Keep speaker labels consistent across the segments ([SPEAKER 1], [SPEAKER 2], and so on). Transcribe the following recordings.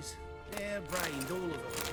[SPEAKER 1] boys. Hair-brained, all of them.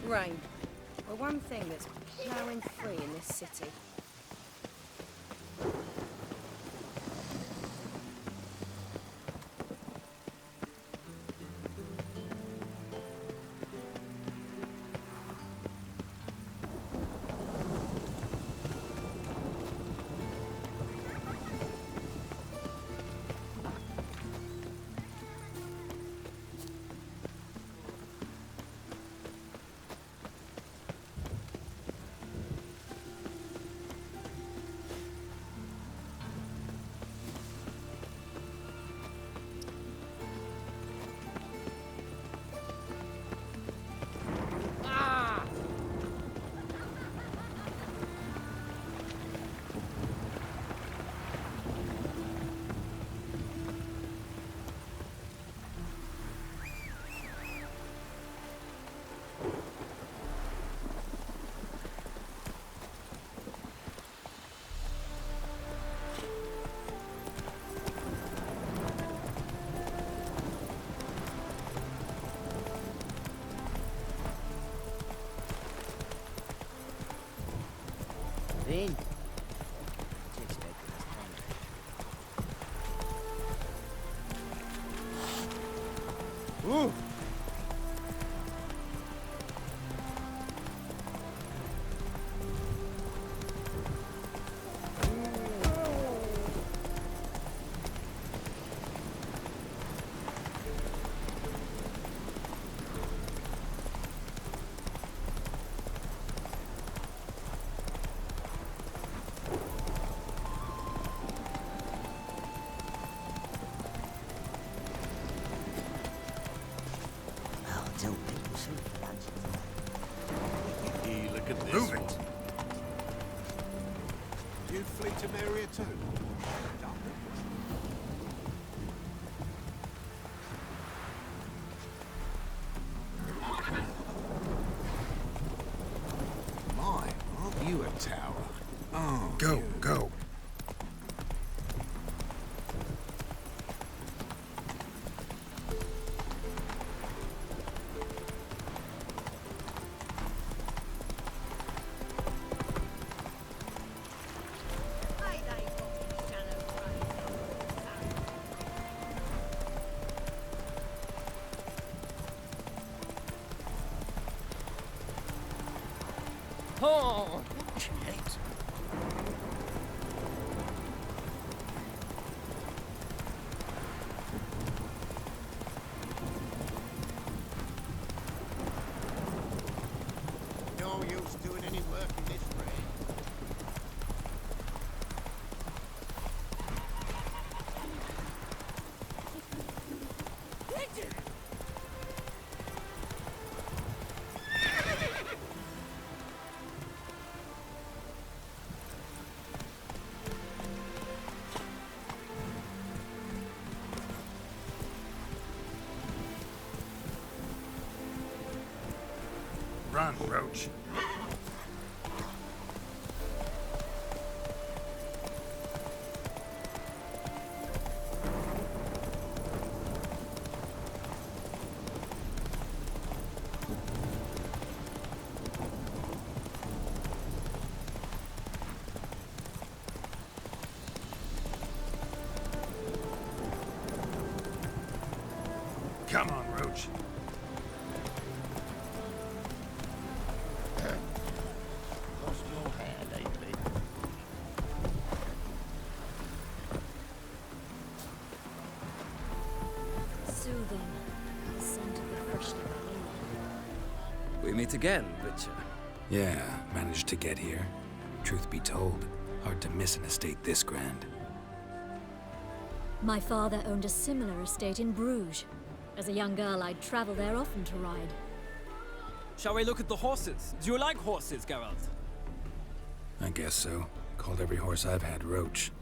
[SPEAKER 2] Rain. Well, one thing that's ploughing free in this city.
[SPEAKER 1] In. Ooh. Look at this. Move it.
[SPEAKER 3] You flee to Maria too? My, aren't you a tower? Oh,
[SPEAKER 4] go, go.
[SPEAKER 3] Run, Roach. Come on, Roach.
[SPEAKER 1] Lost your hair lately.
[SPEAKER 2] Soothing. The scent of the freshly cleaned.
[SPEAKER 4] We meet again, Witcher.
[SPEAKER 5] Yeah, managed to get here. Truth be told, hard to miss an estate this grand.
[SPEAKER 6] My father owned a similar estate in Bruges. As a young girl, I'd travel there often to ride.
[SPEAKER 4] Shall we look at the horses? Do you like horses, Geralt?
[SPEAKER 5] I guess so. Called every horse I've had Roach.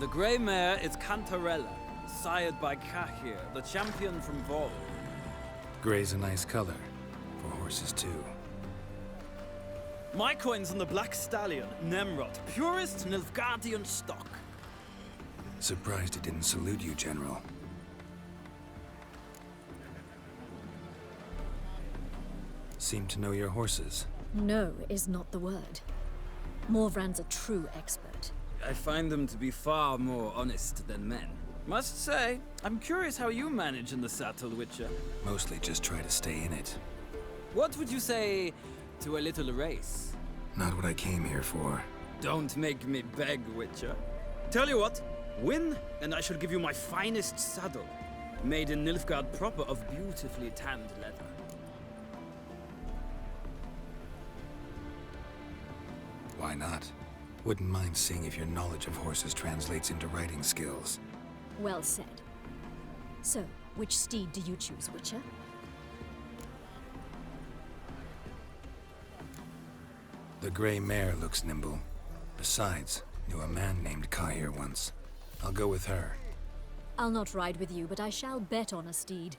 [SPEAKER 4] The grey mare is Cantarella, sired by Cahir, the champion from Vol.
[SPEAKER 5] Gray's a nice color. For horses, too.
[SPEAKER 4] My coin's on the black stallion, Nemrod, purest Nilfgaardian stock.
[SPEAKER 5] Surprised he didn't salute you, General. Seem to know your horses.
[SPEAKER 6] No is not the word. Morvran's a true expert.
[SPEAKER 4] I find them to be far more honest than men. Must say, I'm curious how you manage in the saddle, Witcher.
[SPEAKER 5] Mostly just try to stay in it.
[SPEAKER 4] What would you say to a little race?
[SPEAKER 5] Not what I came here for.
[SPEAKER 4] Don't make me beg, Witcher. Tell you what, win, and I shall give you my finest saddle. Made in Nilfgaard proper of beautifully tanned leather.
[SPEAKER 5] Why not? Wouldn't mind seeing if your knowledge of horses translates into riding skills.
[SPEAKER 6] Well said. So, which steed do you choose, Witcher?
[SPEAKER 5] The gray mare looks nimble. Besides, knew a man named Cahir once. I'll go with her.
[SPEAKER 6] I'll not ride with you, but I shall bet on a steed.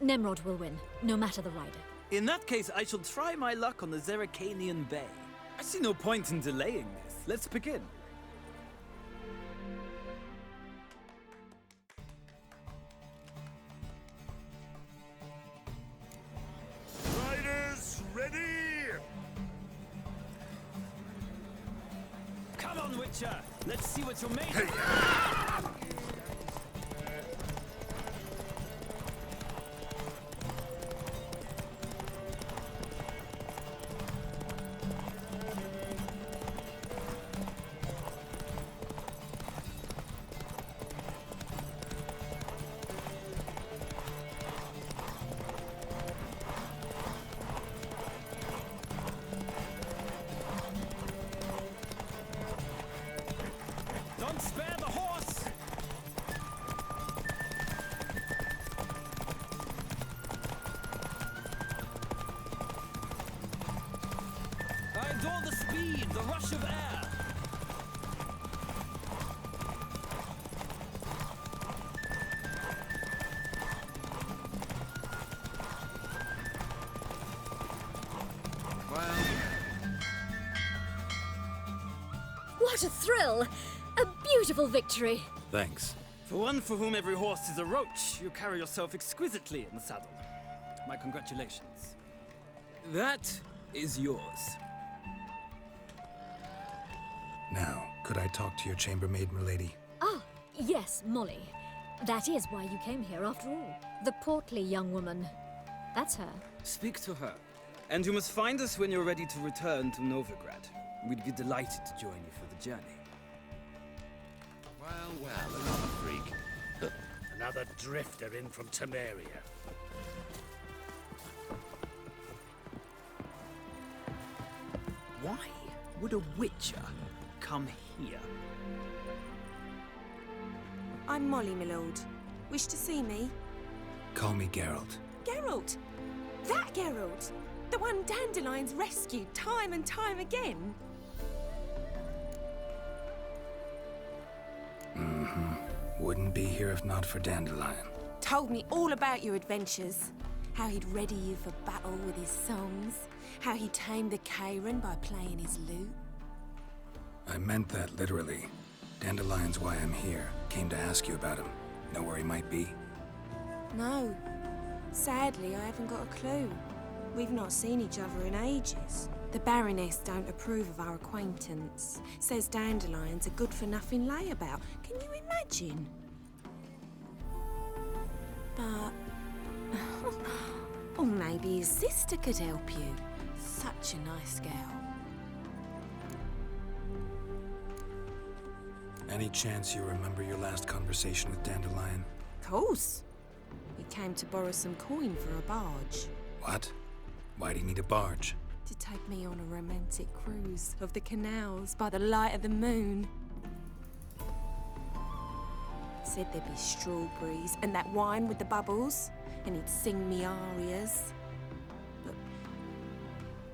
[SPEAKER 6] Nemrod will win, no matter the rider.
[SPEAKER 4] In that case, I shall try my luck on the Zerrikanian Bay. I see no point in delaying this. Let's begin.
[SPEAKER 3] Riders, ready!
[SPEAKER 4] Come on, Witcher! Let's see what you're made of! Don't spare the horse! I adore the speed, the rush of air.
[SPEAKER 6] What a thrill! A beautiful victory!
[SPEAKER 5] Thanks.
[SPEAKER 4] For one for whom every horse is a roach, you carry yourself exquisitely in the saddle. My congratulations. That is yours.
[SPEAKER 5] Now, could I talk to your chambermaid, milady?
[SPEAKER 6] Ah, yes, Molly. That is why you came here after all. The portly young woman. That's her.
[SPEAKER 4] Speak to her. And you must find us when you're ready to return to Novigrad. We'd be delighted to join you for the journey.
[SPEAKER 1] Well, another freak. Another drifter in from Temeria.
[SPEAKER 4] Why would a witcher come here?
[SPEAKER 2] I'm Molly, my lord.
[SPEAKER 7] Wish to see me?
[SPEAKER 5] Call me Geralt.
[SPEAKER 7] Geralt! That Geralt! The one Dandelion's rescued time and time again!
[SPEAKER 5] Wouldn't be here if not for Dandelion.
[SPEAKER 7] Told me all about your adventures. How he'd ready you for battle with his songs. How he tamed the Kayran by playing his lute.
[SPEAKER 5] I meant that literally. Dandelion's why I'm here. Came to ask you about him. Know where he might be?
[SPEAKER 7] No. Sadly, I haven't got a clue. We've not seen each other in ages. The Baroness don't approve of our acquaintance. Says Dandelion's a good-for-nothing layabout. Can you imagine? But... or maybe his sister could help you. Such a nice girl.
[SPEAKER 5] Any chance you remember your last conversation with Dandelion?
[SPEAKER 7] Course. He came to borrow some coin for a barge.
[SPEAKER 5] What? Why do you need a barge?
[SPEAKER 7] To take me on a romantic cruise of the canals by the light of the moon. Said there'd be strawberries and that wine with the bubbles, and he'd sing me arias. But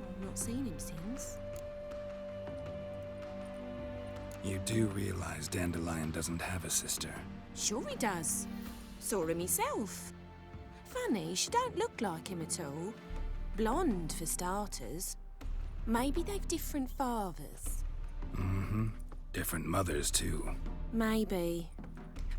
[SPEAKER 7] I've not seen him since.
[SPEAKER 5] You do realize Dandelion doesn't have a sister.
[SPEAKER 7] Sure he does. Saw him myself. Funny, she don't look like him at all. Blonde, for starters. Maybe they've different fathers.
[SPEAKER 5] Different mothers, too.
[SPEAKER 7] Maybe.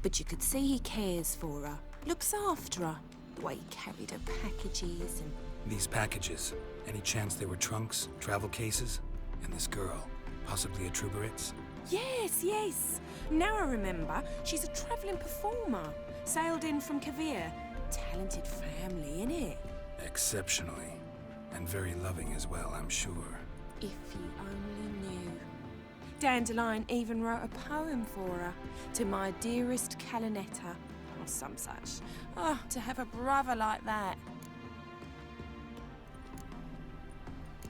[SPEAKER 7] But you could see he cares for her. Looks after her. The way he carried her packages and...
[SPEAKER 5] These packages, any chance they were trunks, travel cases? And this girl, possibly a Truberitz?
[SPEAKER 7] Yes, yes. Now I remember. She's a travelling performer. Sailed in from Kavir. Talented family, innit?
[SPEAKER 5] Exceptionally. And very loving as well, I'm sure.
[SPEAKER 7] If you only knew. Dandelion even wrote a poem for her. To my dearest Calinetta. Or some such. Oh, to have a brother like that.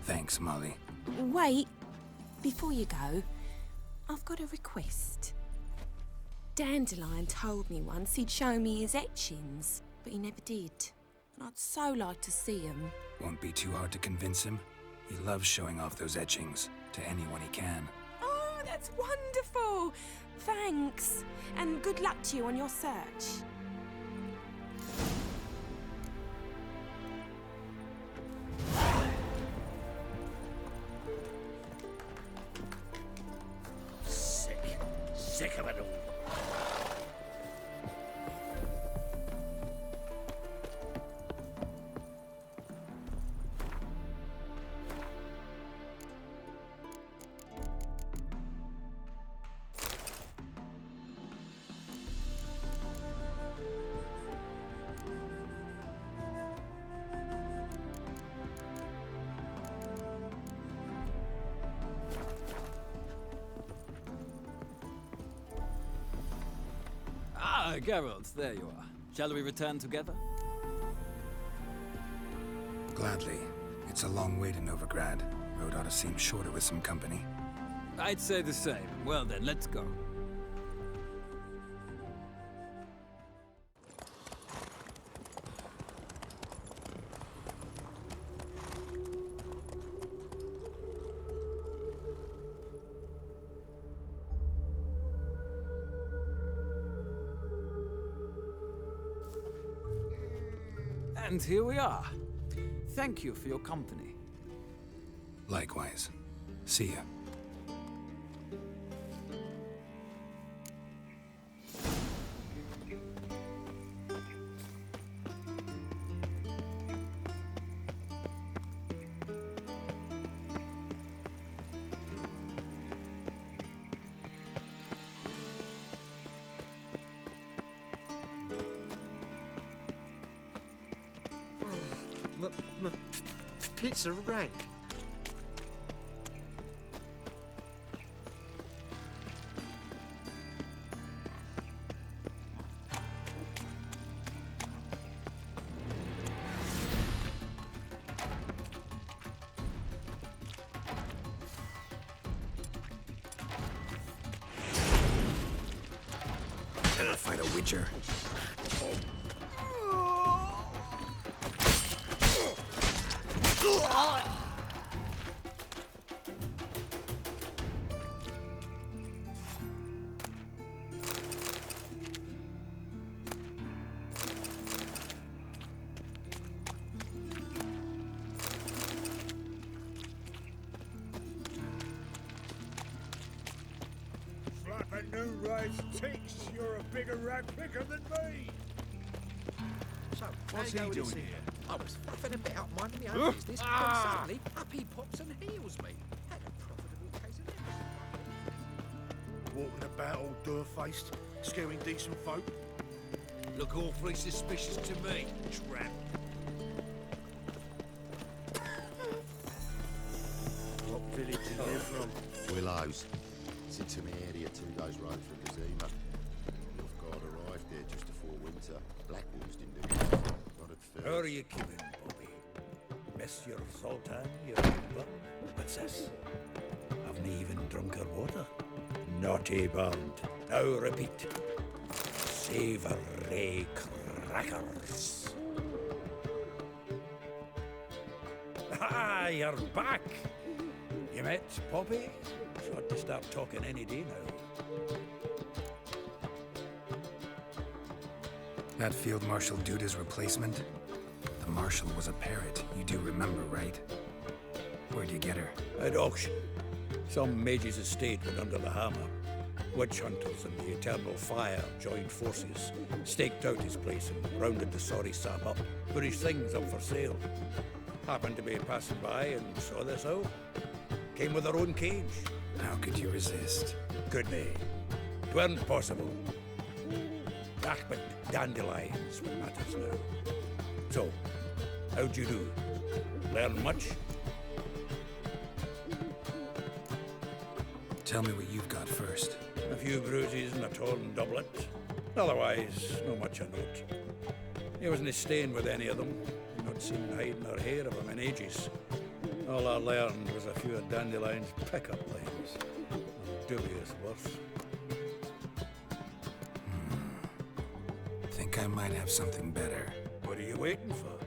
[SPEAKER 5] Thanks, Molly.
[SPEAKER 7] Wait. Before you go, I've got a request. Dandelion told me once he'd show me his etchings, but he never did. And I'd so like to see them.
[SPEAKER 5] Won't be too hard to convince him. He loves showing off those etchings to anyone he can.
[SPEAKER 7] Oh, that's wonderful! Thanks. And good luck to you on your search.
[SPEAKER 1] Sick of it all.
[SPEAKER 4] Ah, Geralt, there you are. Shall we return together?
[SPEAKER 5] Gladly. It's a long way to Novigrad. Road ought to seem shorter with some company.
[SPEAKER 4] I'd say the same. Well then, let's go. And here we are. Thank you for your company.
[SPEAKER 5] Likewise. See ya.
[SPEAKER 8] Pizza rank.
[SPEAKER 5] Ever fight a Witcher?
[SPEAKER 1] Flapping new rice ticks, you're a bigger rat picker than me.
[SPEAKER 8] So,
[SPEAKER 3] What's he doing here?
[SPEAKER 8] I was fluffing about minding my own business, when suddenly up he pops and heals me. Had a profitable case of
[SPEAKER 1] Walking about all door-faced, scaring decent folk.
[SPEAKER 3] Look awfully suspicious to me, tramp.
[SPEAKER 1] What village are you from?
[SPEAKER 9] Willows. It's into my area 2 days' road from Kazima. Nilfgaard arrived there just before winter. Black Wolves didn't do it. Not at first.
[SPEAKER 1] How are you keeping, Bobby? Monsieur Zoltan, you remember? Princess. Haven't even drunk her water. Naughty bound. Now repeat. Savoury crackers. Ah, you're back. You met Poppy? She ought to start talking any day now.
[SPEAKER 5] That Field Marshal Duda's replacement? The Marshal was a parrot, you do remember, right? Where'd you get her?
[SPEAKER 1] At auction. Some mage's estate went under the hammer. Witch hunters and the Eternal Fire joined forces, staked out his place and rounded the sorry sap up, put his things up for sale. Happened to be passing by and saw this out. Came with her own cage.
[SPEAKER 5] How could you resist?
[SPEAKER 1] Could they? 'Tweren't possible. Ah, but dandelions what matters now. So, how'd you do? Learn much?
[SPEAKER 5] Tell me what you've got first.
[SPEAKER 1] A few bruises and a torn doublet. Otherwise, no much a note. He wasn't staying with any of them. Not seen hide nor hair of him in ages. All I learned was a few of Dandelion's pickup lines. Of dubious worth.
[SPEAKER 5] Think I might have something better.
[SPEAKER 1] What are you waiting for?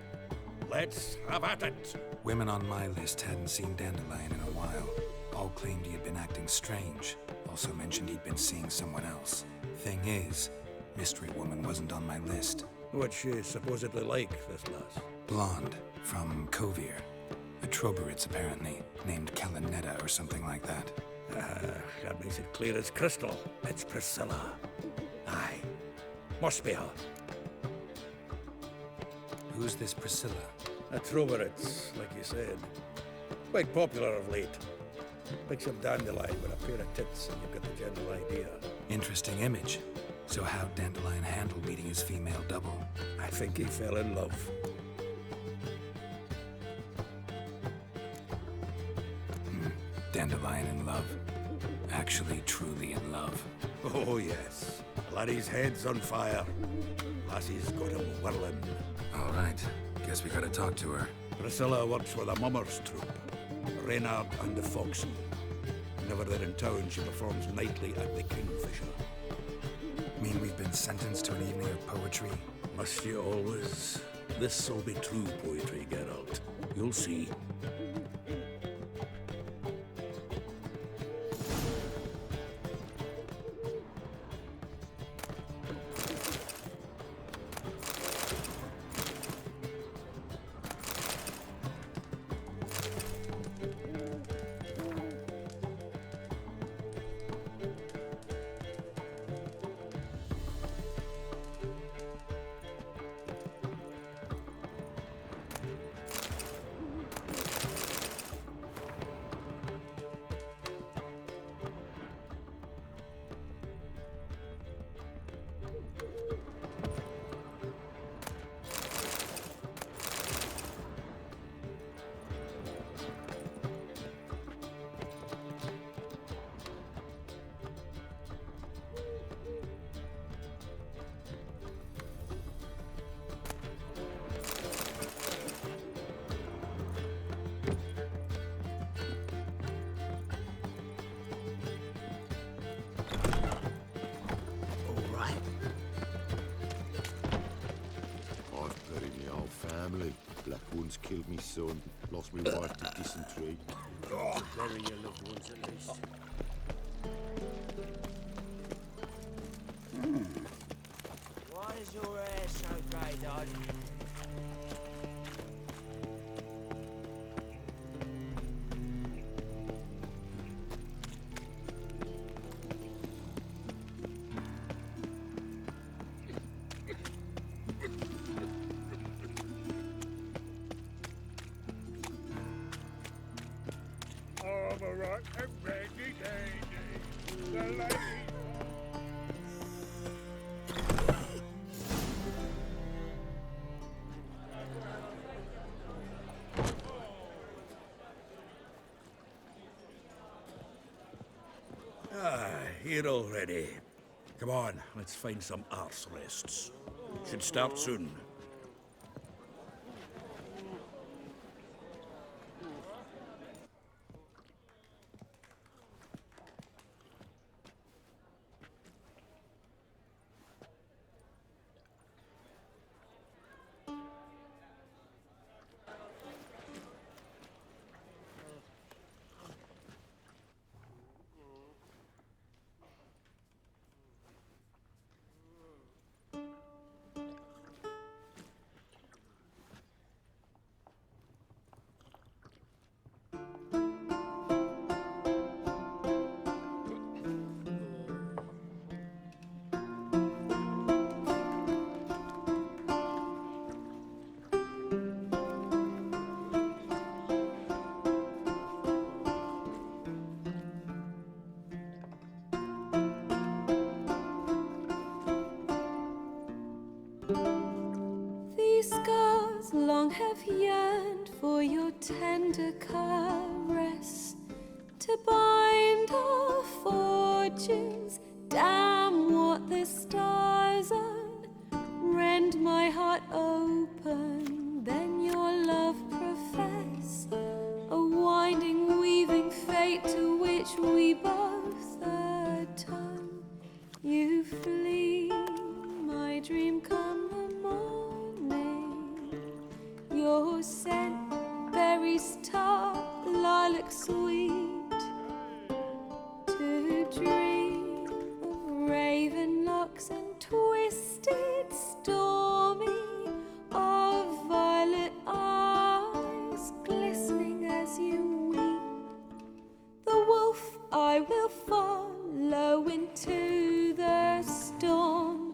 [SPEAKER 1] Let's have at it.
[SPEAKER 5] Women on my list hadn't seen Dandelion in a while. All claimed he had been acting strange. Also mentioned he'd been seeing someone else. Thing is, Mystery Woman wasn't on my list.
[SPEAKER 1] What's she supposedly like, this lass?
[SPEAKER 5] Blonde, from Kovir. A Troberitz, apparently, named Kalanetta or something like that.
[SPEAKER 1] That makes it clear as crystal. It's Priscilla. Aye. Must be her.
[SPEAKER 5] Who's this Priscilla?
[SPEAKER 1] A Troberitz, like you said. Quite popular of late. Picks up Dandelion with a pair of tits and you've got the general idea.
[SPEAKER 5] Interesting image. So how'd Dandelion handle meeting his female double?
[SPEAKER 1] I think he fell in love.
[SPEAKER 5] Dandelion in love. Actually, truly in love.
[SPEAKER 1] Oh, yes. Laddie's head's on fire. Lassie's got him whirling.
[SPEAKER 5] All right. Guess we gotta talk to her.
[SPEAKER 1] Priscilla works with a mummers troupe. Reynard and the Foxen. Whenever they're in town, she performs nightly at the Kingfisher.
[SPEAKER 5] Mean we've been sentenced to an evening of poetry?
[SPEAKER 1] Must you always? This'll be true poetry, Geralt. You'll see.
[SPEAKER 9] I've buried my whole family. Black ones killed me son, lost me wife to dysentery.
[SPEAKER 10] Bury your loved ones at least. Why is your hair so grey, Dad?
[SPEAKER 1] I'm a right and ready, dandy. The lady. Here already. Come on, let's find some arse rests. Should start soon.
[SPEAKER 7] These scars long have yearned for your tender caress, to bind our fortunes. Damn what the stars own. Rend my heart open, then your love profess. A winding, weaving fate to which we both atone. You flee, my dream come the morning. Your scent, berries tart, lilac sweet. To dream of raven locks and twisted, stormy, of violet eyes glistening as you weep. The wolf I will follow into the storm,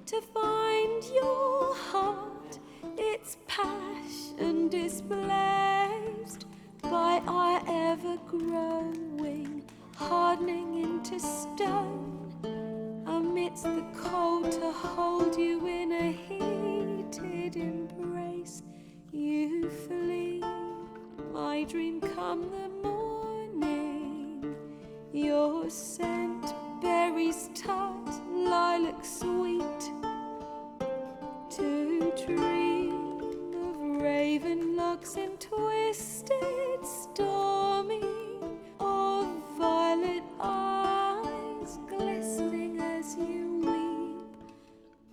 [SPEAKER 7] to find your heart, its passion displaced by our ever-growing, hardening into stone. Amidst the cold, to hold you in a heated embrace. You flee, my dream come the morning. Your scent, berries tart, lilac sweet. To dream of raven locks and twisted, stormy, of violet eyes glistening as you weep.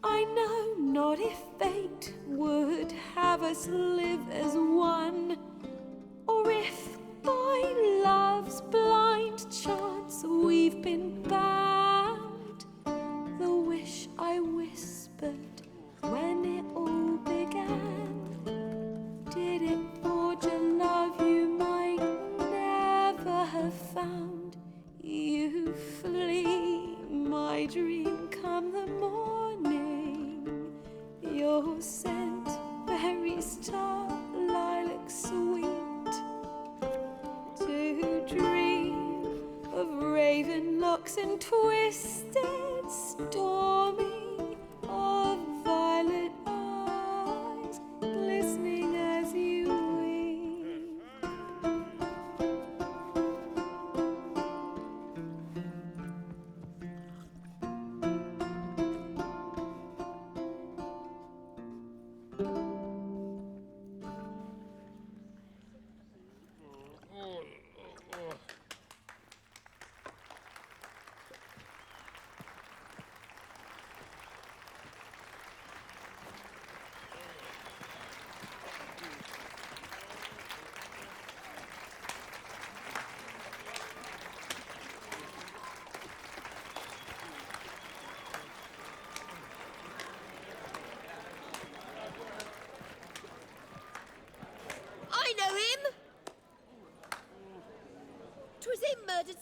[SPEAKER 7] I know not if fate would have us live as one, or if by love's blind chance we've been bound. The wish I whispered when it all began, did it forge a love you might never have found? You flee, my dream come the morning. Your scent, berries tart, lilac sweet. To dream of raven locks and twisted, stormy, of violet eyes glistening as you weep.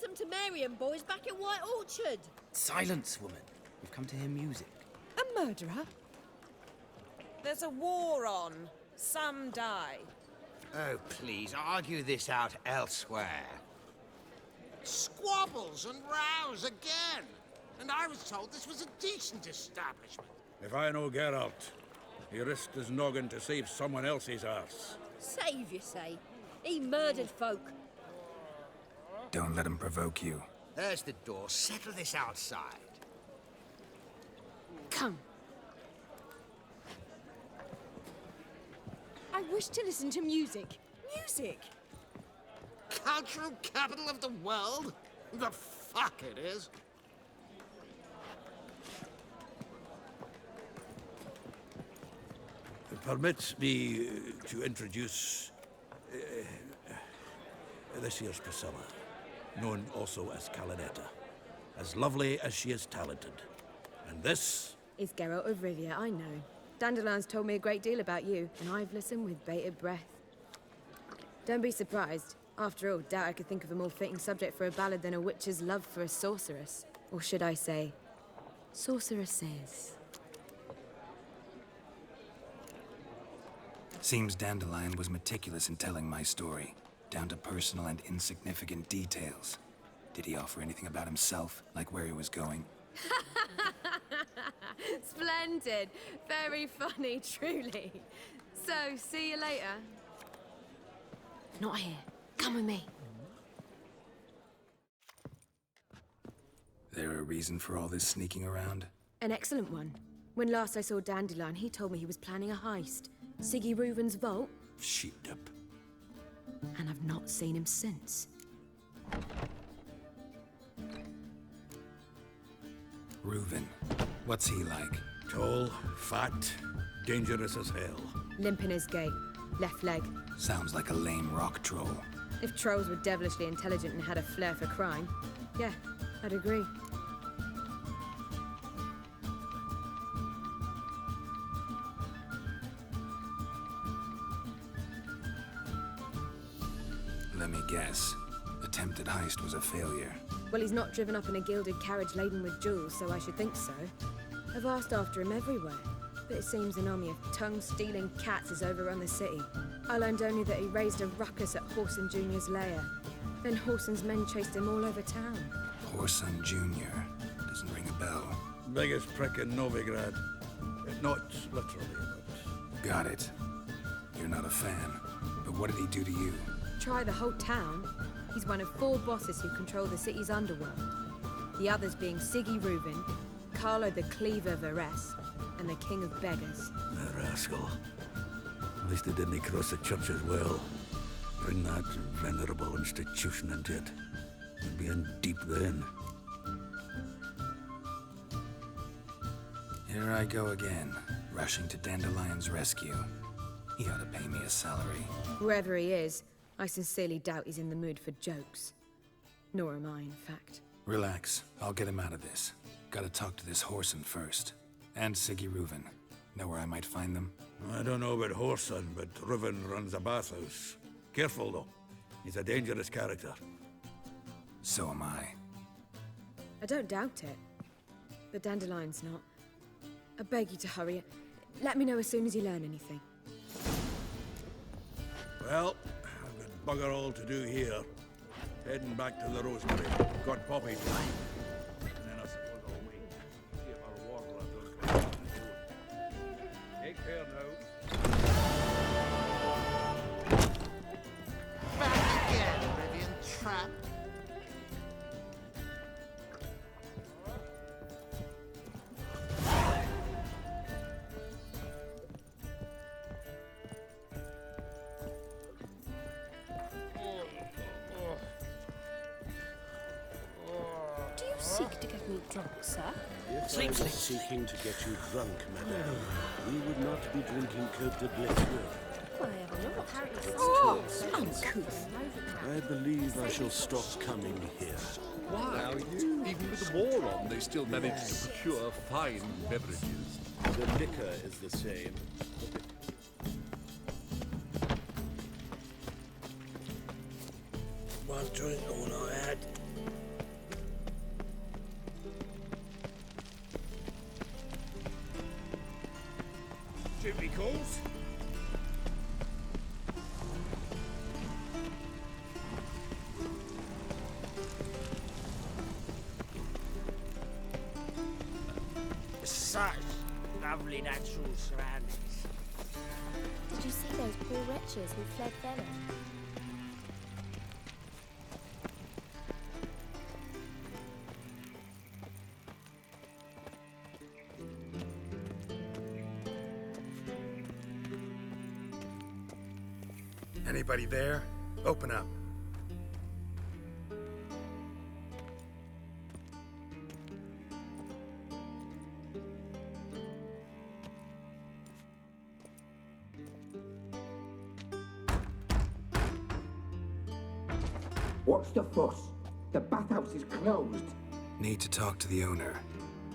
[SPEAKER 11] some Temerian boys back in White Orchard.
[SPEAKER 4] Silence, woman. We've come to hear music.
[SPEAKER 2] A murderer?
[SPEAKER 7] There's a war on. Some die.
[SPEAKER 10] Oh, please, argue this out elsewhere.
[SPEAKER 8] Squabbles and rows again. And I was told this was a decent establishment.
[SPEAKER 1] If I know Geralt, he risked his noggin to save someone else's arse.
[SPEAKER 11] Save, you say? He murdered folk.
[SPEAKER 5] Don't let him provoke you.
[SPEAKER 10] There's the door. Settle this outside.
[SPEAKER 7] Come. I wish to listen to music. Music!
[SPEAKER 8] Cultural capital of the world? The fuck it is.
[SPEAKER 1] Permit me to introduce this here's Priscilla, known also as Calinetta, as lovely as she is talented. And this
[SPEAKER 7] Is Geralt of Rivia, I know. Dandelion's told me a great deal about you, and I've listened with bated breath. Don't be surprised. After all, doubt I could think of a more fitting subject for a ballad than a witch's love for a sorceress. Or should I say, sorceresses.
[SPEAKER 5] Seems Dandelion was meticulous in telling my story, down to personal and insignificant details. Did he offer anything about himself, like where he was going?
[SPEAKER 7] Splendid. Very funny, truly. So, see you later. Not here. Come with me.
[SPEAKER 5] There a reason for all this sneaking around?
[SPEAKER 7] An excellent one. When last I saw Dandelion, he told me he was planning a heist. Siggy Reuven's vault.
[SPEAKER 1] sheepdip.
[SPEAKER 7] And I've not seen him since.
[SPEAKER 5] Reuven. What's he like?
[SPEAKER 1] Tall, fat, dangerous as hell.
[SPEAKER 7] Limp in his gait. Left leg.
[SPEAKER 5] Sounds like a lame rock troll.
[SPEAKER 7] If trolls were devilishly intelligent and had a flair for crime, yeah, I'd agree.
[SPEAKER 5] Let me guess. Attempted heist was a failure.
[SPEAKER 7] Well, he's not driven up in a gilded carriage laden with jewels, so I should think so. I've asked after him everywhere, but it seems an army of tongue-stealing cats has overrun the city. I learned only that he raised a ruckus at Whoreson Jr.'s lair. Then Whoreson's men chased him all over town.
[SPEAKER 5] Whoreson Jr. Doesn't ring a bell.
[SPEAKER 1] Biggest prick in Novigrad. Not literally, but...
[SPEAKER 5] Got it. You're not a fan. But what did he do to you?
[SPEAKER 7] Try the whole town. He's one of 4 bosses who control the city's underworld. The others being Siggy Reuven, Carlo the Cleaver of Varese, and the King of Beggars.
[SPEAKER 1] The rascal. At least they didn't cross the church as well. Bring that venerable institution into it. We'd be in deep then.
[SPEAKER 5] Here I go again, rushing to Dandelion's rescue. He ought to pay me a salary.
[SPEAKER 7] Whoever he is, I sincerely doubt he's in the mood for jokes. Nor am I, in fact.
[SPEAKER 5] Relax. I'll get him out of this. Gotta talk to this Whoreson first. And Siggy Reuven. Know where I might find them?
[SPEAKER 1] I don't know about Whoreson, but Reuven runs a bathhouse. Careful, though. He's a dangerous character.
[SPEAKER 5] So am I.
[SPEAKER 7] I don't doubt it. But Dandelion's not. I beg you to hurry. Let me know as soon as you learn anything.
[SPEAKER 1] Well, I've got bugger all to do here. Heading back to the Rosemary. Got Poppy time. And then I suppose I'll wait. See if our warlord does what he wants to do. Take care now.
[SPEAKER 8] Back again, Rivian trap.
[SPEAKER 2] Do you seek to get me drunk, sir?
[SPEAKER 12] If I was seeking to get you drunk, madame, we would not be drinking Cote de Blessure.
[SPEAKER 2] I have not.
[SPEAKER 12] Oh,
[SPEAKER 2] uncouth.
[SPEAKER 12] I believe I shall stop coming here.
[SPEAKER 3] Wow, even with the war on, they still manage to procure fine beverages.
[SPEAKER 12] The liquor is the same.
[SPEAKER 10] One drink all I had.
[SPEAKER 1] duty calls.
[SPEAKER 10] Such lovely natural surroundings.
[SPEAKER 13] Did you see those poor wretches who fled thither?
[SPEAKER 5] Anybody there? Open up.
[SPEAKER 14] What's the fuss? The bathhouse is closed.
[SPEAKER 5] Need to talk to the owner.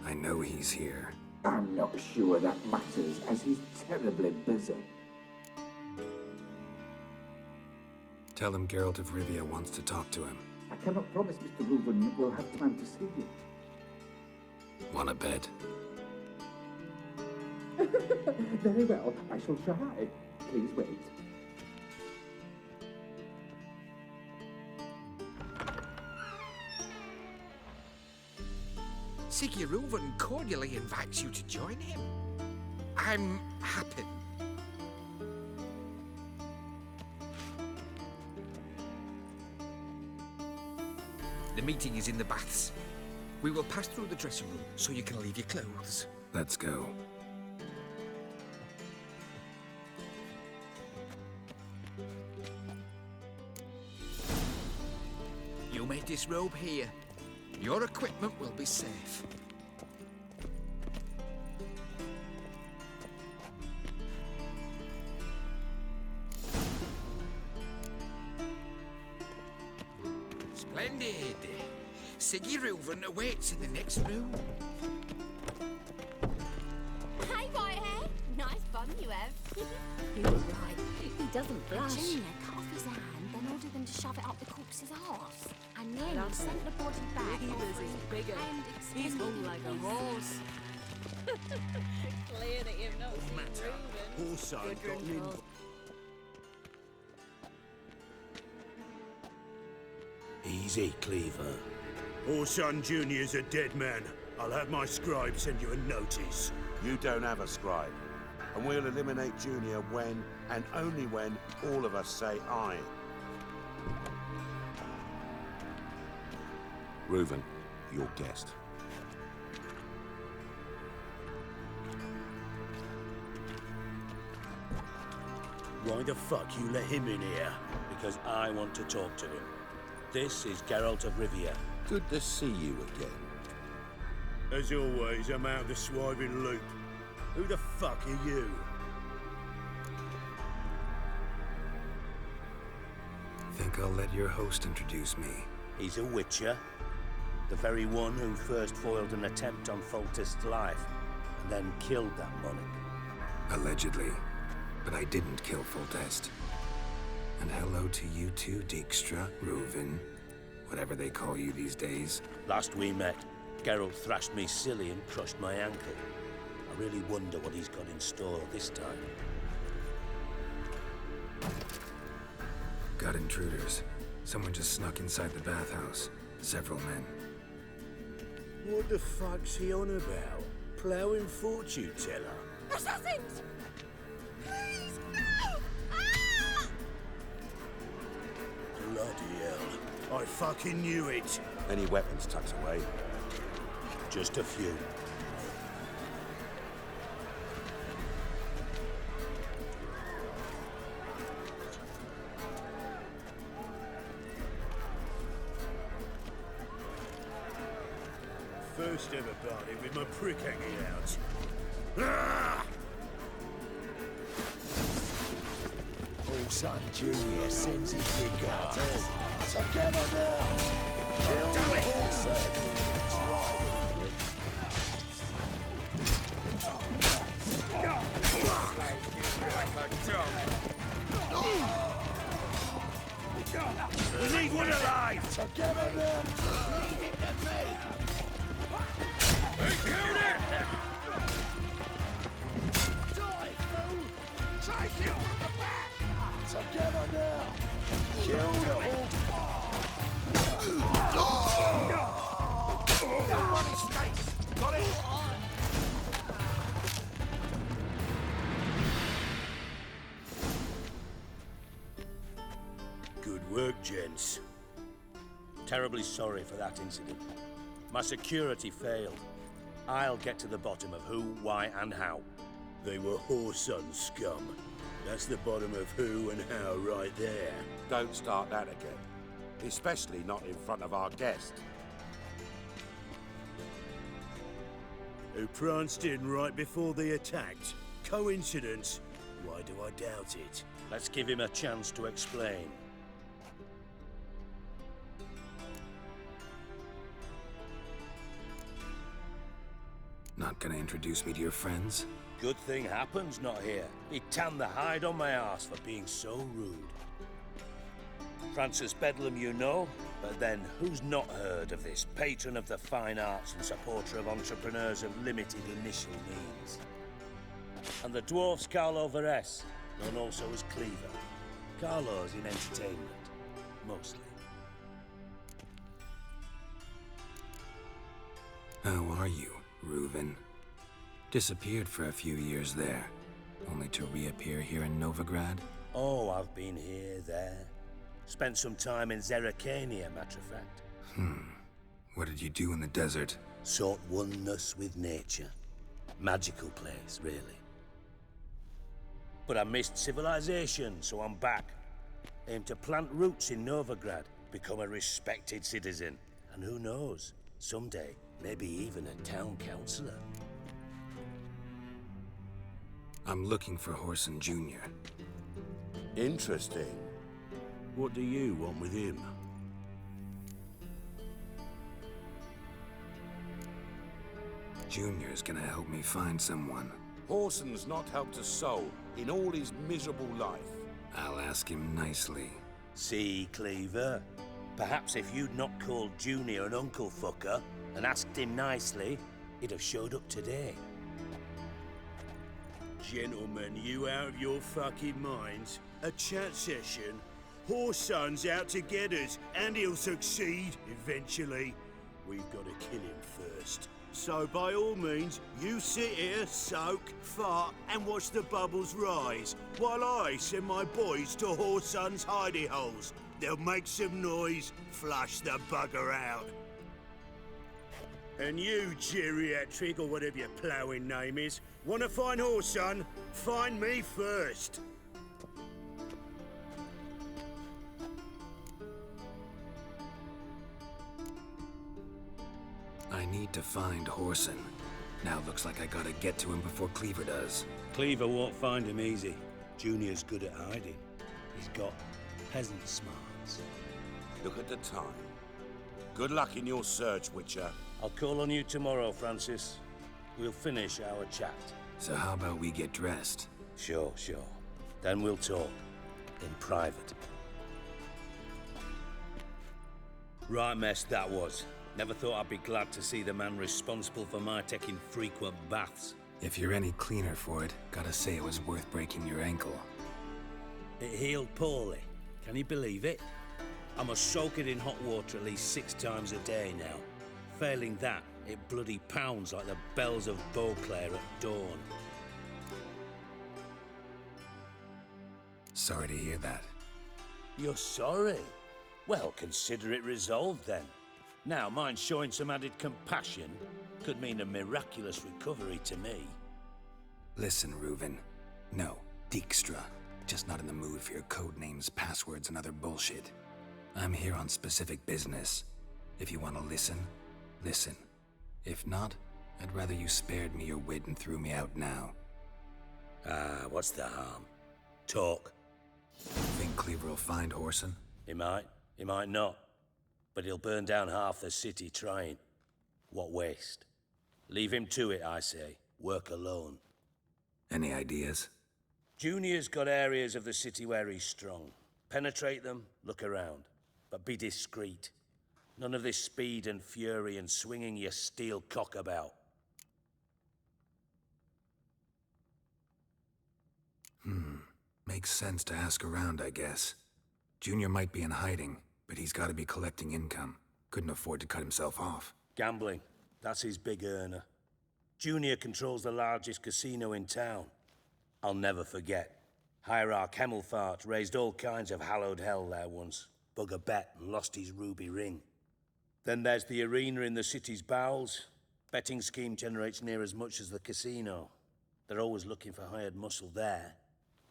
[SPEAKER 5] I know he's here.
[SPEAKER 14] I'm not sure that matters, as he's terribly busy.
[SPEAKER 5] Tell him Geralt of Rivia wants to talk to him.
[SPEAKER 14] I cannot promise Mr. Reuven will have time to see you.
[SPEAKER 5] Want a bed?
[SPEAKER 14] Very well, I shall try. Please wait.
[SPEAKER 8] Siggy Reuven cordially invites you to join him. I'm happy. The meeting is in the baths. We will pass through the dressing room so you can leave your clothes.
[SPEAKER 5] Let's go.
[SPEAKER 8] You may disrobe here. Your equipment will be safe. Splendid. Siggy Reuven awaits in the next room.
[SPEAKER 13] Hey, Whitehair! Nice bum you have.
[SPEAKER 6] You were right. He doesn't blush.
[SPEAKER 13] Junior cut off his hand, then ordered them to shove it up the corpse's arse. And then he sent the body back.
[SPEAKER 2] Beaver's is bigger. He's more like a horse.
[SPEAKER 11] Clear that you've not seen Reuven.
[SPEAKER 12] Also got an Easy, Cleaver.
[SPEAKER 15] Orson Jr.'s a dead man. I'll have my scribe send you a notice.
[SPEAKER 12] You don't have a scribe. And we'll eliminate Junior when, and only when, all of us say aye. Reuven, your guest.
[SPEAKER 16] Why the fuck you let him in here? Because I want to talk to him. This is Geralt of Rivia.
[SPEAKER 9] Good to see you again.
[SPEAKER 15] As always, I'm out of the swiving loop. Who the fuck are you?
[SPEAKER 5] Think I'll let your host introduce me.
[SPEAKER 16] He's a witcher. The very one who first foiled an attempt on Foltest's life, and then killed that monarch.
[SPEAKER 5] Allegedly. But I didn't kill Foltest. And hello to you too, Dijkstra, Reuven, whatever they call you these days.
[SPEAKER 16] Last we met, Geralt thrashed me silly and crushed my ankle. I really wonder what he's got in store this time.
[SPEAKER 5] Got intruders. Someone just snuck inside the bathhouse. Several men.
[SPEAKER 16] What the fuck's he on about? Ploughing fortune teller?
[SPEAKER 13] Assassins! Please, no! Ah!
[SPEAKER 15] Bloody hell. I fucking knew it.
[SPEAKER 12] Any weapons tucked away?
[SPEAKER 16] Just a few.
[SPEAKER 15] First ever party with my prick hanging out. Ah!
[SPEAKER 12] Orson Jr. sends his regards. Together now! Kill the horse.
[SPEAKER 15] We need one alive!
[SPEAKER 12] Together now! Leave it to me!
[SPEAKER 15] He killed it!
[SPEAKER 12] Die for Take it from the back! Together now! Kill the whole... on his face! Got it?
[SPEAKER 16] Good work, gents. Terribly sorry for that incident. My security failed. I'll get to the bottom of who, why, and how.
[SPEAKER 15] They were Whoreson scum. That's the bottom of who and how right there.
[SPEAKER 12] Don't start that again. Especially not in front of our guest.
[SPEAKER 15] Who pranced in right before they attacked. Coincidence? Why do I doubt it?
[SPEAKER 16] Let's give him a chance to explain.
[SPEAKER 5] Not gonna introduce me to your friends?
[SPEAKER 16] Good thing Happen's not here. He'd tan the hide on my arse for being so rude. Francis Bedlam you know, but then who's not heard of this patron of the fine arts and supporter of entrepreneurs of limited initial means? And the dwarf's Carlo Veres, known also as Cleaver. Carlo's in entertainment, mostly.
[SPEAKER 5] How are you, Reuven? Disappeared for a few years there, only to reappear here in Novigrad?
[SPEAKER 16] Oh, I've been here, there. Spent some time in Zerrikania, matter of fact.
[SPEAKER 5] What did you do in the desert?
[SPEAKER 16] Sought oneness with nature. Magical place, really. But I missed civilization, so I'm back. Aim to plant roots in Novigrad, become a respected citizen. And who knows, someday, maybe even a town councillor.
[SPEAKER 5] I'm looking for Whoreson Jr.
[SPEAKER 12] Interesting.
[SPEAKER 15] What do you want with him?
[SPEAKER 5] Junior's gonna help me find someone.
[SPEAKER 12] Whoreson's not helped a soul in all his miserable life.
[SPEAKER 5] I'll ask him nicely.
[SPEAKER 16] See, Cleaver? Perhaps if you'd not called Junior an uncle fucker and asked him nicely, he'd have showed up today.
[SPEAKER 15] Gentlemen, you out of your fucking minds? A chat session? Whoreson's out to get us, and he'll succeed, eventually. We've got to kill him first. So by all means, you sit here, soak, fart, and watch the bubbles rise, while I send my boys to Whoreson's hidey holes. They'll make some noise, flush the bugger out. And you, geriatric, or whatever your ploughing name is, want to find Whoreson? Find me first.
[SPEAKER 5] I need to find Whoreson. Now looks like I gotta get to him before Cleaver does.
[SPEAKER 16] Cleaver won't find him easy. Junior's good at hiding. He's got peasant smarts.
[SPEAKER 12] Look at the time. Good luck in your search, Witcher.
[SPEAKER 16] I'll call on you tomorrow, Francis. We'll finish our chat.
[SPEAKER 5] So how about we get dressed?
[SPEAKER 16] Sure. Then we'll talk. In private. Right mess that was. Never thought I'd be glad to see the man responsible for my taking frequent baths.
[SPEAKER 5] If you're any cleaner for it, gotta say it was worth breaking your ankle.
[SPEAKER 16] It healed poorly. Can you believe it? I must soak it in hot water at least 6 times a day now. Failing that, it bloody pounds like the bells of Beauclair at dawn.
[SPEAKER 5] Sorry to hear that.
[SPEAKER 16] You're sorry? Well, consider it resolved then. Now, mine showing some added compassion could mean a miraculous recovery to me.
[SPEAKER 5] Listen, Reuven. No, Dijkstra. Just not in the mood for your code names, passwords, and other bullshit. I'm here on specific business. If you want to listen, listen. If not, I'd rather you spared me your wit and threw me out now.
[SPEAKER 16] What's the harm? Talk.
[SPEAKER 5] Think Cleaver will find Whoreson?
[SPEAKER 16] He might not. But he'll burn down half the city trying. What waste? Leave him to it, I say. Work alone.
[SPEAKER 5] Any ideas?
[SPEAKER 16] Junior's got areas of the city where he's strong. Penetrate them, look around. But be discreet. None of this speed and fury and swinging your steel cock about.
[SPEAKER 5] Makes sense to ask around, I guess. Junior might be in hiding, but he's got to be collecting income. Couldn't afford to cut himself off.
[SPEAKER 16] Gambling. That's his big earner. Junior controls the largest casino in town. I'll never forget. Hierarch Hemmelfart raised all kinds of hallowed hell there once. Bugger bet and lost his ruby ring. Then there's the arena in the city's bowels. Betting scheme generates near as much as the casino. They're always looking for hired muscle there.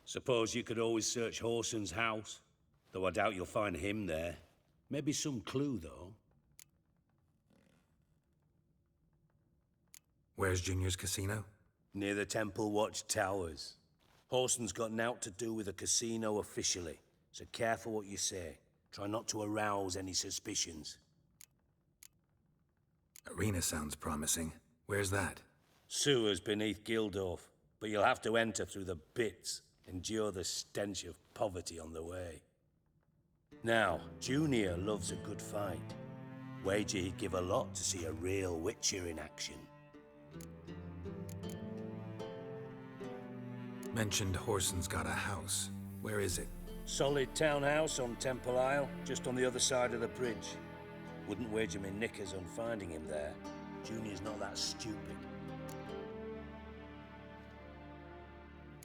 [SPEAKER 16] Suppose you could always search Horson's house. Though I doubt you'll find him there. Maybe some clue, though.
[SPEAKER 5] Where's Junior's casino?
[SPEAKER 16] Near the Temple Watch Towers. Horson's got naught to do with the casino officially, so careful what you say. Try not to arouse any suspicions.
[SPEAKER 5] Arena sounds promising. Where's that?
[SPEAKER 16] Sewers beneath Gildorf, but you'll have to enter through the bits, endure the stench of poverty on the way. Now, Junior loves a good fight. Wager he'd give a lot to see a real Witcher in action.
[SPEAKER 5] Mentioned Horson's got a house. Where is it?
[SPEAKER 16] Solid townhouse on Temple Isle, just on the other side of the bridge. Wouldn't wager me knickers on finding him there. Junior's not that stupid.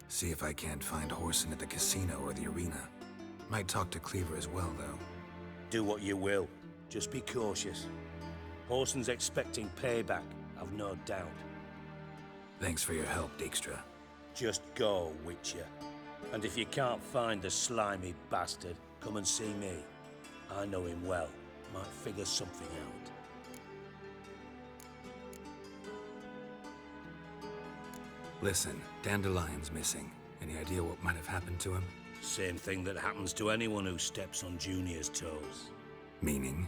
[SPEAKER 5] See if I can't find Horson at the casino or the arena. Might talk to Cleaver as well, though.
[SPEAKER 16] Do what you will. Just be cautious. Horson's expecting payback, I've no doubt.
[SPEAKER 5] Thanks for your help, Dijkstra.
[SPEAKER 16] Just go, Witcher. And if you can't find the slimy bastard, come and see me. I know him well. Might figure something out.
[SPEAKER 5] Listen, Dandelion's missing. Any idea what might have happened to him?
[SPEAKER 16] Same thing that happens to anyone who steps on Junior's toes.
[SPEAKER 5] Meaning?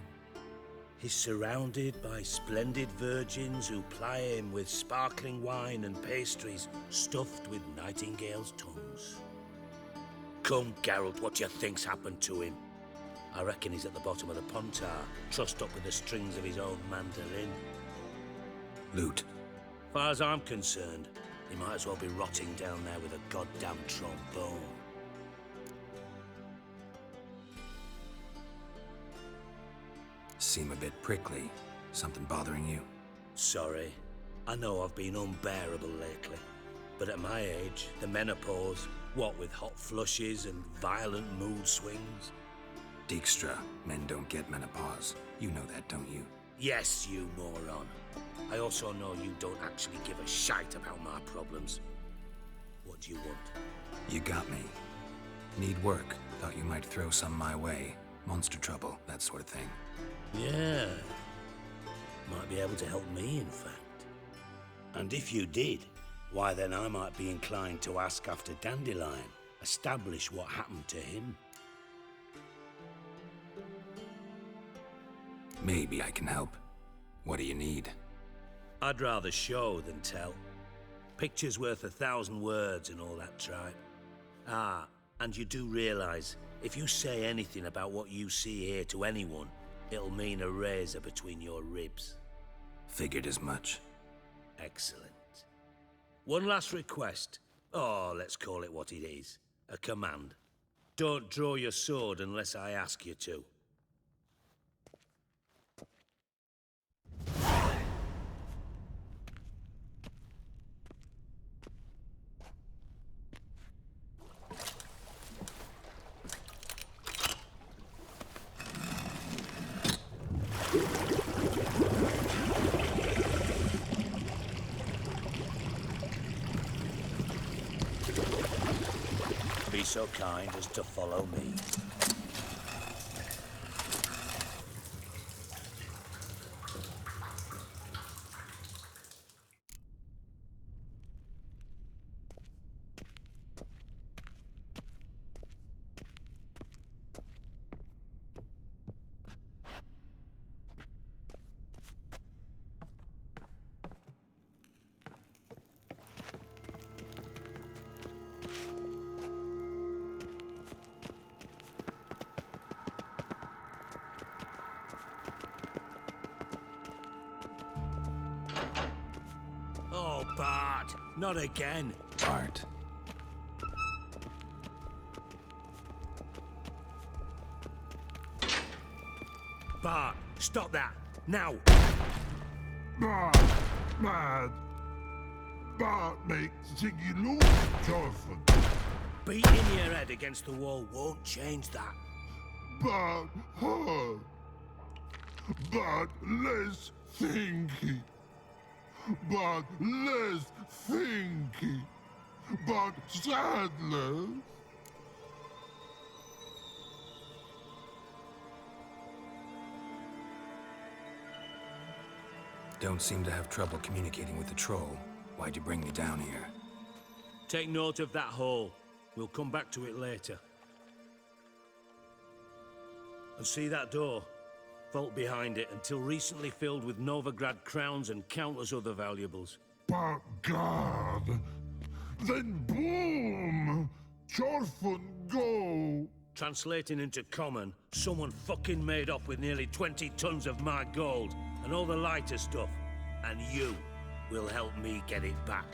[SPEAKER 16] He's surrounded by splendid virgins who ply him with sparkling wine and pastries stuffed with nightingales' tongues. Come, Geralt, what do you think's happened to him? I reckon he's at the bottom of the Pontar, trussed up with the strings of his own mandolin.
[SPEAKER 5] Loot.
[SPEAKER 16] Far as I'm concerned, he might as well be rotting down there with a goddamn trombone.
[SPEAKER 5] Seem a bit prickly. Something bothering you?
[SPEAKER 16] Sorry. I know I've been unbearable lately. But at my age, the menopause, what with hot flushes and violent mood swings?
[SPEAKER 5] Dijkstra, men don't get menopause. You know that, don't you?
[SPEAKER 16] Yes, you moron. I also know you don't actually give a shite about my problems. What do you want?
[SPEAKER 5] You got me. Need work. Thought you might throw some my way. Monster trouble, that sort of thing.
[SPEAKER 16] Yeah. Might be able to help me, in fact. And if you did, why then I might be inclined to ask after Dandelion, establish what happened to him.
[SPEAKER 5] Maybe I can help. What do you need?
[SPEAKER 16] I'd rather show than tell. Picture's worth 1,000 words and all that tripe. Ah, and you do realize, if you say anything about what you see here to anyone, it'll mean a razor between your ribs.
[SPEAKER 5] Figured as much.
[SPEAKER 16] Excellent. One last request. Oh, let's call it what it is. A command. Don't draw your sword unless I ask you to. Be so kind as to follow me. Oh, Bart, not again.
[SPEAKER 5] Bart.
[SPEAKER 16] Bart, stop that! Now!
[SPEAKER 17] Bart, mad. Bart makes Ziggy lose, Jorfin.
[SPEAKER 16] Beating your head against the wall won't change that.
[SPEAKER 17] Bart hard. Bart less thinky. Bart less thinky. Bart Sadler.
[SPEAKER 5] Don't seem to have trouble communicating with the troll. Why'd you bring me down here?
[SPEAKER 16] Take note of that hole. We'll come back to it later. And see that door? Vault behind it, until recently filled with Novigrad crowns and countless other valuables.
[SPEAKER 17] But God, then boom! Jorfin go!
[SPEAKER 16] Translating into common, someone fucking made off with nearly 20 tons of my gold, and all the lighter stuff. And you will help me get it back.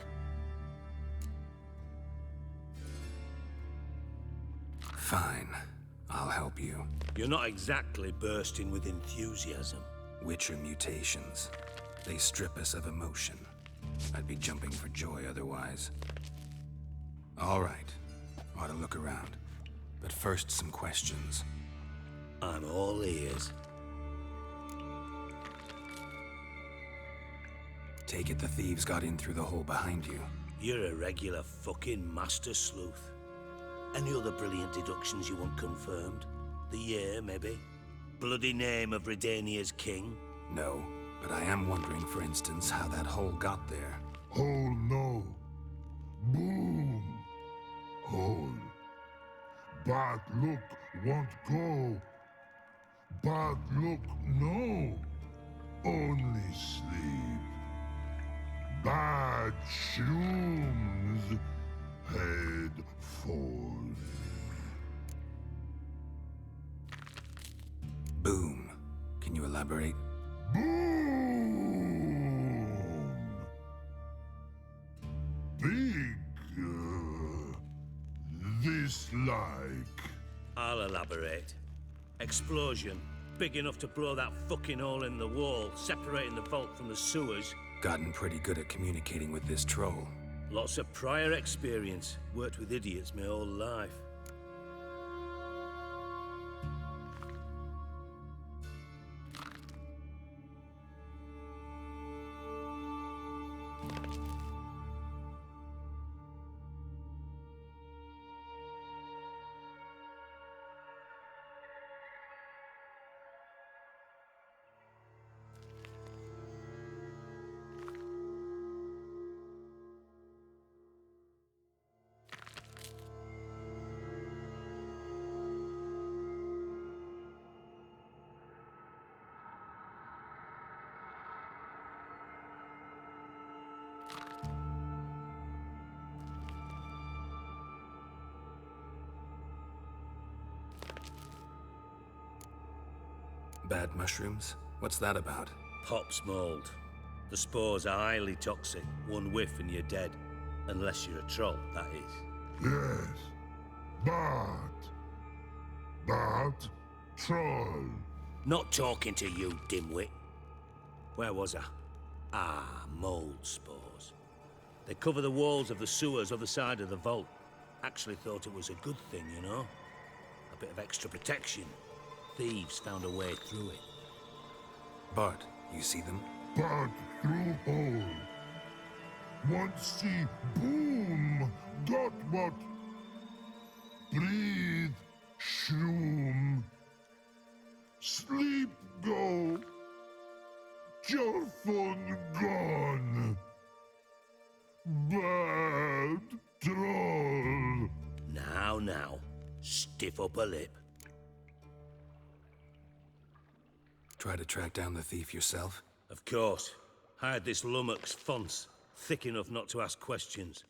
[SPEAKER 5] Fine. I'll help you.
[SPEAKER 16] You're not exactly bursting with enthusiasm.
[SPEAKER 5] Witcher mutations. They strip us of emotion. I'd be jumping for joy otherwise. All right. Ought to look around. But first, some questions.
[SPEAKER 16] I'm all ears.
[SPEAKER 5] Take it the thieves got in through the hole behind you.
[SPEAKER 16] You're a regular fucking master sleuth. Any other brilliant deductions you want confirmed? The year, maybe? Bloody name of Redania's king?
[SPEAKER 5] No, but I am wondering, for instance, how that hole got there.
[SPEAKER 17] Hole no. Boom. Hole. Bad look won't go. Bad look no. Only sleep. Bad shrooms. Head fall.
[SPEAKER 5] Boom. Can you elaborate?
[SPEAKER 17] Boom! Big. This like.
[SPEAKER 16] I'll elaborate. Explosion. Big enough to blow that fucking hole in the wall, separating the vault from the sewers.
[SPEAKER 5] Gotten pretty good at communicating with this troll.
[SPEAKER 16] Lots of prior experience. Worked with idiots my whole life.
[SPEAKER 5] Bad mushrooms? What's that about?
[SPEAKER 16] Pops mold. The spores are highly toxic. One whiff and you're dead. Unless you're a troll, that is.
[SPEAKER 17] Yes. But troll.
[SPEAKER 16] Not talking to you, dimwit. Where was I? Ah, mold spores. They cover the walls of the sewers other side of the vault. Actually thought it was a good thing, you know? A bit of extra protection. Thieves found a way through it.
[SPEAKER 5] Bart, you see them?
[SPEAKER 17] Bart through hole. Want see boom. Got what? Breathe. Shroom. Sleep go. Jorfin gone. Bad troll.
[SPEAKER 16] Now. Stiff up a lip.
[SPEAKER 5] Try to track down the thief yourself?
[SPEAKER 16] Of course. Hired this lummox Fons, thick enough not to ask questions.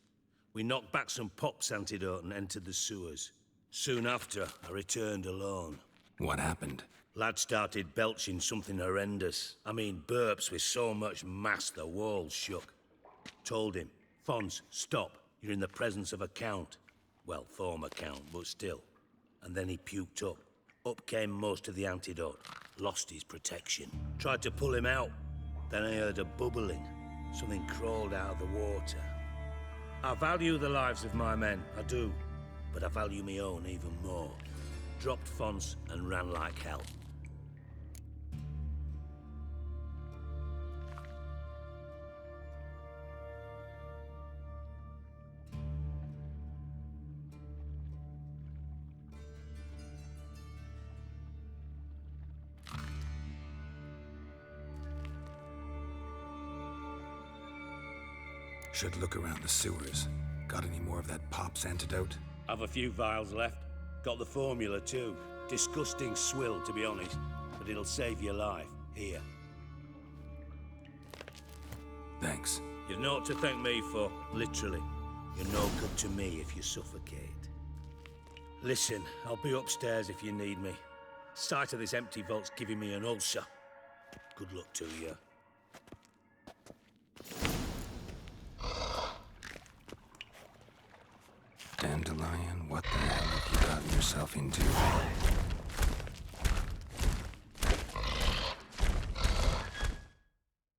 [SPEAKER 16] We knocked back some Pops antidote and entered the sewers. Soon after, I returned alone.
[SPEAKER 5] What happened?
[SPEAKER 16] Lad started belching something horrendous. I mean, burps with so much mass the walls shook. Told him, Fons, stop. You're in the presence of a count. Well, former count, but still. And then he puked up. Up came most of the antidote. lost his protection. Tried to pull him out. Then I heard a bubbling. Something crawled out of the water. I value the lives of my men, I do. But I value my own even more. Dropped fonts and ran like hell.
[SPEAKER 5] Should look around the sewers. Got any more of that Pop's antidote?
[SPEAKER 16] I've a few vials left. Got the formula too. Disgusting swill, to be honest. But it'll save your life. Here.
[SPEAKER 5] Thanks.
[SPEAKER 16] You've naught to thank me for, literally. You're no good to me if you suffocate. Listen, I'll be upstairs if you need me. Sight of this empty vault's giving me an ulcer. Good luck to you.
[SPEAKER 5] Dandelion, what the hell have you gotten yourself into?